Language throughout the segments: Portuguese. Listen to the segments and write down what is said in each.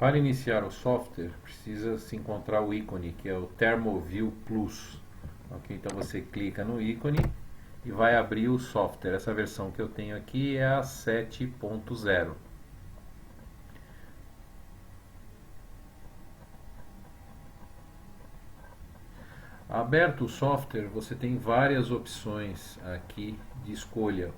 Para iniciar o software, precisa se encontrar o ícone, que é o ThermoView Plus. Ok, então você clica no ícone e vai abrir o software. Essa versão que eu tenho aqui é a 7.0. Aberto o software, você tem várias opções aqui de escolha.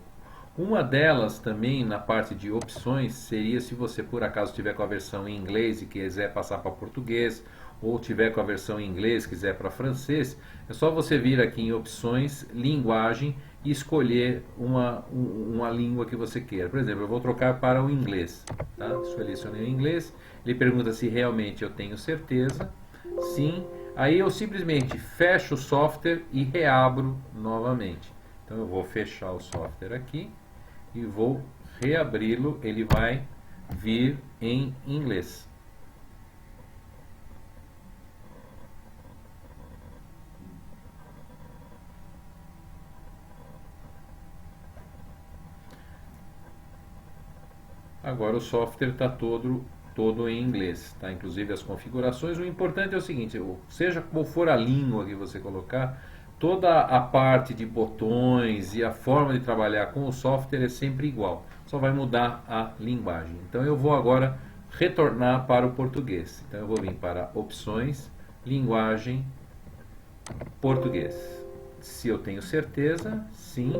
Uma delas também na parte de opções seria se você por acaso tiver com a versão em inglês e quiser passar para português, ou tiver com a versão em inglês e quiser para francês, é só você vir aqui em opções, linguagem e escolher uma língua que você queira. Por exemplo, eu vou trocar para o inglês. Tá? Selecionei o inglês, ele pergunta se realmente eu tenho certeza. Sim. Aí eu simplesmente fecho o software e reabro novamente. Então eu vou fechar o software aqui e vou reabri-lo. Ele vai vir em inglês. Agora o software está todo em inglês, tá? Inclusive as configurações. O importante é o seguinte, seja qual for a língua que você colocar, toda a parte de botões e a forma de trabalhar com o software é sempre igual, só vai mudar a linguagem. Então eu vou agora retornar para o português. Então eu vou vir para opções, linguagem, português. Se eu tenho certeza, sim.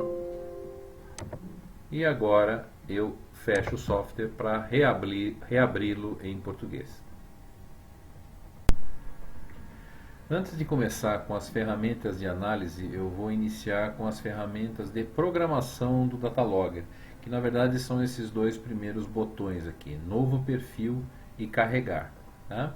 E agora eu fecho o software para reabri-lo em português. Antes de começar com as ferramentas de análise, eu vou iniciar com as ferramentas de programação do Datalogger, que na verdade são esses dois primeiros botões aqui, novo perfil e carregar. Tá?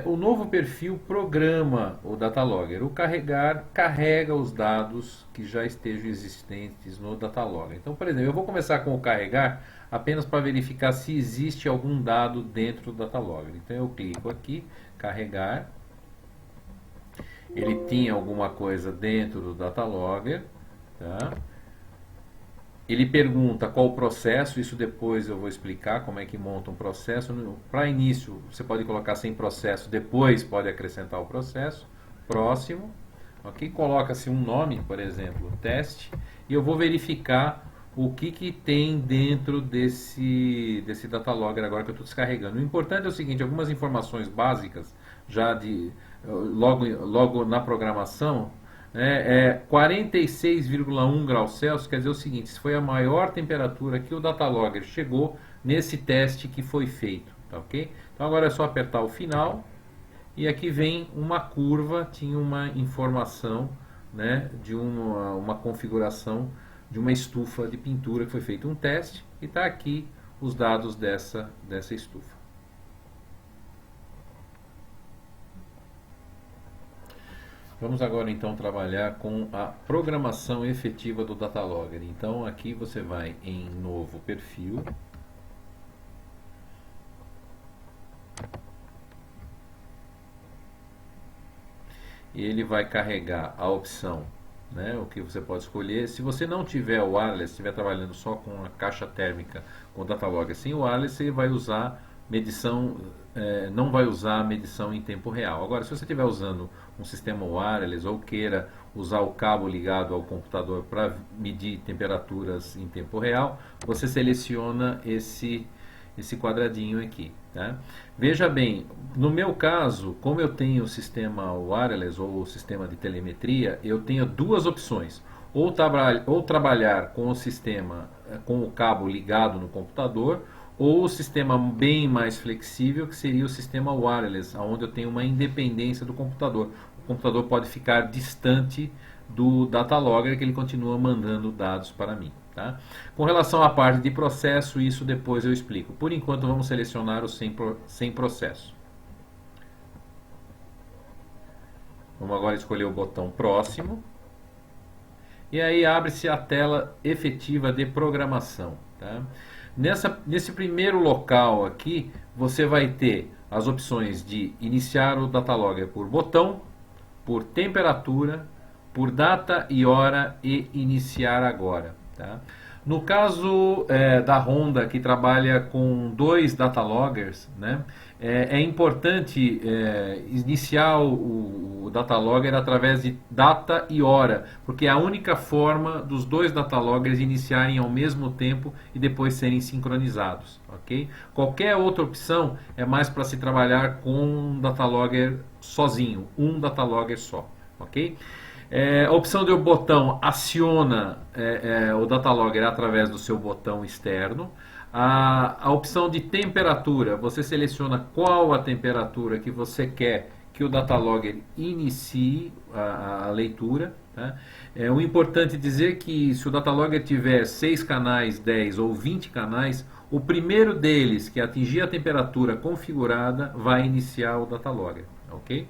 O novo perfil programa o Datalogger, o carregar carrega os dados que já estejam existentes no Datalogger. Então, por exemplo, eu vou começar com o carregar apenas para verificar se existe algum dado dentro do Datalogger. Então eu clico aqui, carregar. Ele tinha alguma coisa dentro do Datalogger, tá? Ele pergunta qual o processo, isso depois eu vou explicar como é que monta um processo. Para início, você pode colocar sem processo, depois pode acrescentar o processo. Próximo, ok? Coloca-se um nome, por exemplo, teste, e eu vou verificar o que tem dentro desse Datalogger agora que eu estou descarregando. O importante é o seguinte, algumas informações básicas, já logo na programação, 46,1 graus Celsius, quer dizer o seguinte, isso foi a maior temperatura que o Datalogger chegou nesse teste que foi feito, tá ok? Então agora é só apertar o final, e aqui vem uma curva, tinha uma informação, né, de uma configuração de uma estufa de pintura que foi feito um teste, e está aqui os dados dessa estufa. Vamos agora então trabalhar com a programação efetiva do Datalogger. Então aqui você vai em novo perfil. E ele vai carregar a opção, né, o que você pode escolher. Se você não tiver o wireless, estiver trabalhando só com a caixa térmica com o Datalogger sem o wireless, você vai usar medição, não vai usar a medição em tempo real. Agora, se você estiver usando um sistema wireless ou queira usar o cabo ligado ao computador para medir temperaturas em tempo real, você seleciona esse quadradinho aqui. Tá? Veja bem, no meu caso, como eu tenho o sistema wireless ou o sistema de telemetria, eu tenho duas opções. Ou trabalhar com o sistema, com o cabo ligado no computador, ou o sistema bem mais flexível, que seria o sistema wireless, onde eu tenho uma independência do computador. O computador pode ficar distante do Datalogger, que ele continua mandando dados para mim. Tá? Com relação à parte de processo, isso depois eu explico. Por enquanto vamos selecionar o sem processo. Vamos agora escolher o botão próximo. E aí abre-se a tela efetiva de programação. Tá? Nesse primeiro local aqui, você vai ter as opções de iniciar o Datalogger por botão, por temperatura, por data e hora e iniciar agora. Tá? No caso da Honda, que trabalha com dois data loggers, né, é importante iniciar o data logger através de data e hora, porque é a única forma dos dois data loggers iniciarem ao mesmo tempo e depois serem sincronizados. Okay? Qualquer outra opção é mais para se trabalhar com um data logger sozinho, um data logger só. Okay? A opção do botão aciona o data logger através do seu botão externo. A opção de temperatura, você seleciona qual a temperatura que você quer que o data logger inicie a leitura. Tá? O importante é dizer que se o data logger tiver 6 canais, 10 ou 20 canais, o primeiro deles que atingir a temperatura configurada vai iniciar o data logger. Ok?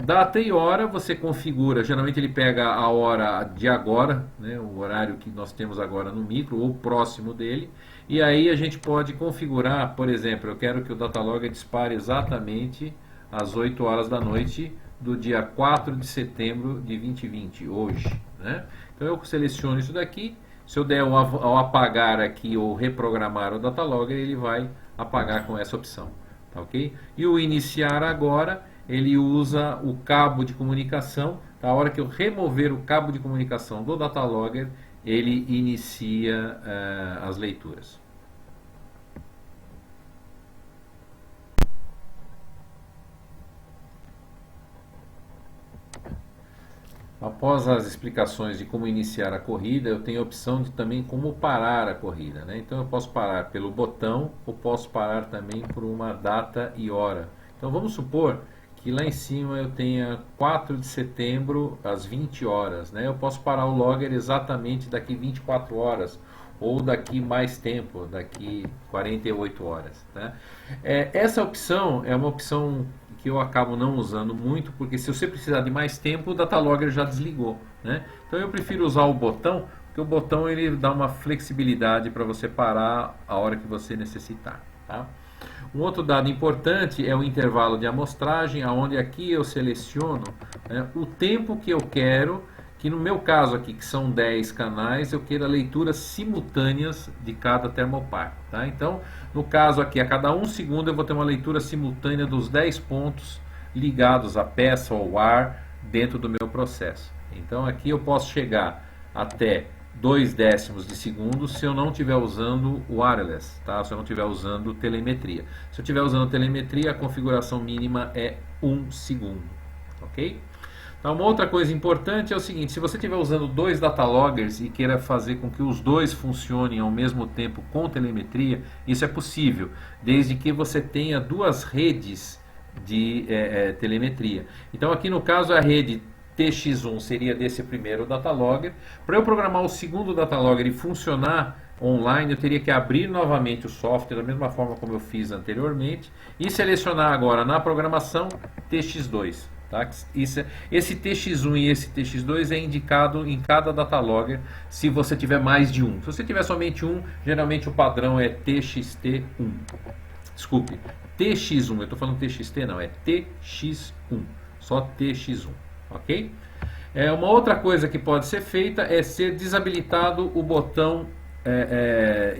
Data e hora você configura, geralmente ele pega a hora de agora, né, o horário que nós temos agora no micro ou próximo dele, e aí a gente pode configurar, por exemplo, eu quero que o data logger dispare exatamente às 8 horas da noite do dia 4 de setembro de 2020, hoje, né? Então eu seleciono isso daqui, se eu der ao apagar aqui ou reprogramar o data logger, ele vai apagar com essa opção. Tá, ok? E o iniciar agora, ele usa o cabo de comunicação. Tá? A hora que eu remover o cabo de comunicação do data logger, ele inicia as leituras. Após as explicações de como iniciar a corrida, eu tenho a opção de também como parar a corrida, né? Então eu posso parar pelo botão ou posso parar também por uma data e hora. Então vamos supor que lá em cima eu tenha 4 de setembro às 20 horas, né? Eu posso parar o logger exatamente daqui 24 horas ou daqui mais tempo, daqui 48 horas. Né? Essa opção é uma opção que eu acabo não usando muito, porque se você precisar de mais tempo, o data logger já desligou. Né? Então eu prefiro usar o botão, porque o botão ele dá uma flexibilidade para você parar a hora que você necessitar. Tá? Um outro dado importante é o intervalo de amostragem, onde aqui eu seleciono o tempo que eu quero, que no meu caso aqui, que são 10 canais, eu quero leituras simultâneas de cada termopar. Tá? Então, no caso aqui, a cada 1 segundo eu vou ter uma leitura simultânea dos 10 pontos ligados à peça ou ao ar dentro do meu processo. Então aqui eu posso chegar até 2 décimos de segundo se eu não estiver usando wireless, tá? Se eu não estiver usando telemetria. Se eu estiver usando telemetria, a configuração mínima é 1 segundo. Ok? Então, uma outra coisa importante é o seguinte: se você estiver usando dois data loggers e queira fazer com que os dois funcionem ao mesmo tempo com telemetria, isso é possível, desde que você tenha duas redes de telemetria. Então, aqui no caso, a rede TX1 seria desse primeiro data logger. Para eu programar o segundo data logger e funcionar online, eu teria que abrir novamente o software da mesma forma como eu fiz anteriormente e selecionar agora na programação TX2. Tá? Esse TX1 e esse TX2 é indicado em cada data logger se você tiver mais de um. Se você tiver somente um, geralmente o padrão é TXT1. Desculpe, TX1, eu estou falando TXT não, é TX1, só TX1, ok? Uma outra coisa que pode ser feita é ser desabilitado o botão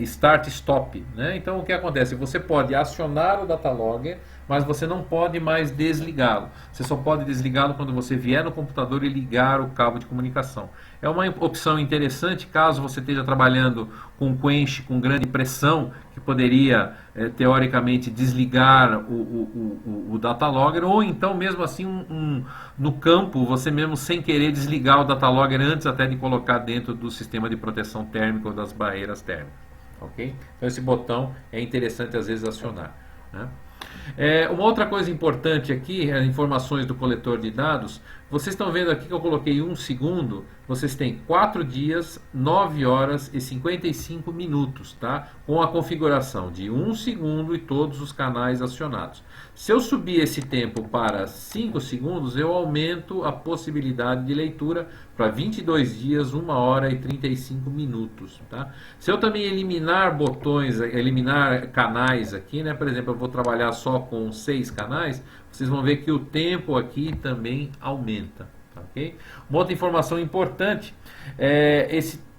Start Stop, né? Então o que acontece? Você pode acionar o data logger, mas você não pode mais desligá-lo. Você só pode desligá-lo quando você vier no computador e ligar o cabo de comunicação. É uma opção interessante caso você esteja trabalhando com quench com grande pressão, que poderia teoricamente desligar o data logger, ou então mesmo assim no campo, você mesmo sem querer desligar o data logger antes até de colocar dentro do sistema de proteção térmica ou das barreiras térmicas. Okay? Então esse botão é interessante às vezes acionar. Né? Uma outra coisa importante aqui, as informações do coletor de dados. Vocês estão vendo aqui que eu coloquei 1 segundo. Vocês têm 4 dias, 9 horas e 55 minutos, tá? Com a configuração de 1 segundo e todos os canais acionados. Se eu subir esse tempo para 5 segundos, eu aumento a possibilidade de leitura para 22 dias, 1 hora e 35 minutos. Tá? Se eu também eliminar botões, eliminar canais aqui, né? Por exemplo, eu vou trabalhar só com 6 canais, vocês vão ver que o tempo aqui também aumenta. Okay? Uma outra informação importante,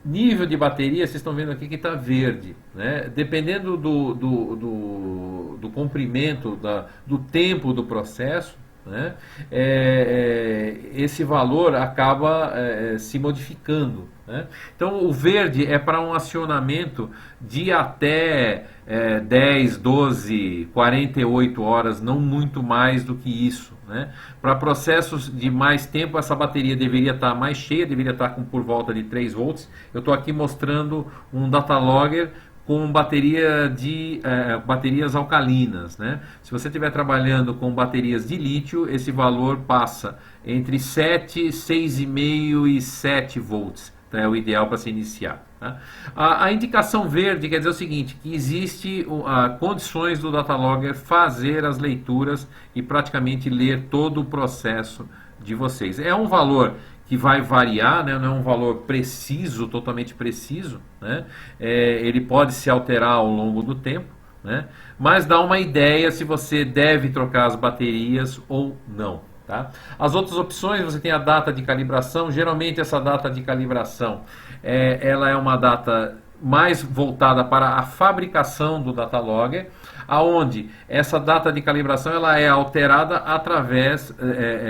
nível de bateria, vocês estão vendo aqui que está verde, né? Dependendo do comprimento, do tempo do processo, né? Esse valor acaba se modificando, né? Então o verde é para um acionamento de até 10, 12, 48 horas, não muito mais do que isso, né? Para processos de mais tempo, essa bateria deveria estar mais cheia, deveria estar com por volta de 3 volts. Eu estou aqui mostrando um data logger com baterias alcalinas, né? Se você estiver trabalhando com baterias de lítio, esse valor passa entre 7, 6,5 e 7 volts. Então é o ideal para se iniciar. Tá? A indicação verde quer dizer o seguinte, que existe condições do datalogger fazer as leituras e praticamente ler todo o processo de vocês. É um valor que vai variar, né? Não é um valor preciso, totalmente preciso, né? Ele pode se alterar ao longo do tempo, né? Mas dá uma ideia se você deve trocar as baterias ou não. Tá? As outras opções, você tem a data de calibração. Geralmente essa data de calibração ela é uma data mais voltada para a fabricação do datalogger, aonde essa data de calibração ela é alterada através,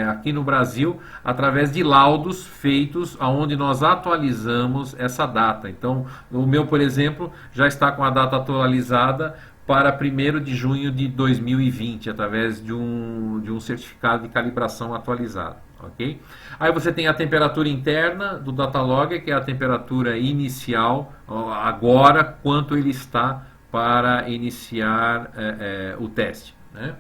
aqui no Brasil, através de laudos feitos aonde nós atualizamos essa data. Então, o meu, por exemplo, já está com a data atualizada para 1º de junho de 2020, através de um certificado de calibração atualizado. Okay? Aí você tem a temperatura interna do datalogger, que é a temperatura inicial, agora, quanto ele está para iniciar o teste. Né?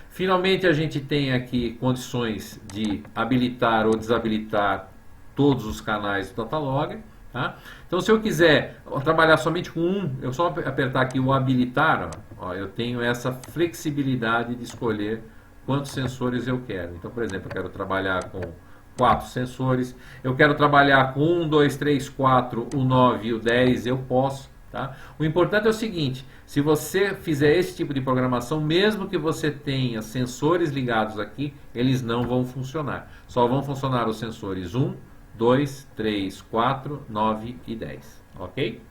Finalmente, a gente tem aqui condições de habilitar ou desabilitar todos os canais do datalogger. Tá? Então, se eu quiser trabalhar somente com um, eu só apertar aqui o habilitar, ó, eu tenho essa flexibilidade de escolher quantos sensores eu quero. Então, por exemplo, eu quero trabalhar com 4 sensores, eu quero trabalhar com 1, 2, 3, 4, o 9 e o 10, eu posso. Tá? O importante é o seguinte, se você fizer esse tipo de programação, mesmo que você tenha sensores ligados aqui, eles não vão funcionar. Só vão funcionar os sensores 1, 2, 3, 4, 9 e 10. Ok?